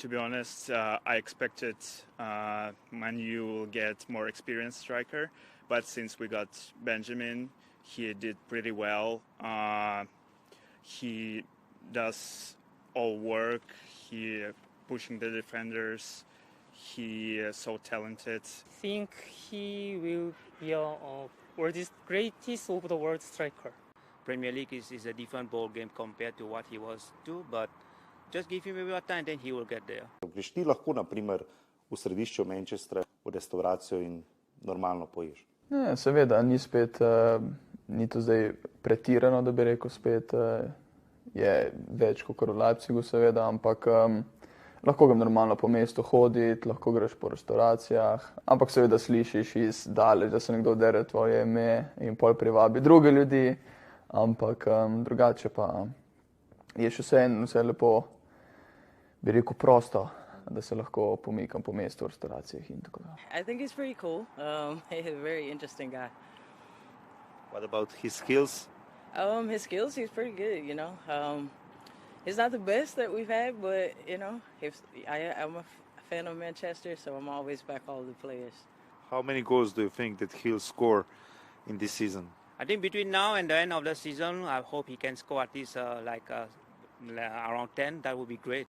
To be honest, I expected Man U will get more experienced striker, but since we got Benjamin, he did pretty well. He does all work. He pushing the defenders. He is so talented. I think he will be a world's greatest of the world striker. Premier League is a different ball game compared to what he was to, but just give him a bit of time, then he will get there. Greš ti lahko, na primer, v središču Manchestra v restauracijo in normalno poješ? Ne, seveda, ni to zdaj pretirano, da bi rekel spet, je več kot v Leipzigu, seveda, ampak lahko grem normalno po mestu hoditi, lahko greš po restauracijah, ampak seveda slišiš iz daleč, da se nekdo dere tvoje ime in pol privabi druge ljudi, ampak drugače pa je še vse lepo, bi rekel, prosto, da se lahko pomikam po mestu v restauracijah in tako da. I think he's pretty cool. He's a very interesting guy. What about his skills? His skills, he's pretty good, you know. He's not the best that we've had, but, you know, I'm a fan of Manchester, so I'm always back all the players. How many goals do you think that he'll score in this season? I think between now and the end of the season, I hope he can score at least around 10. That would be great.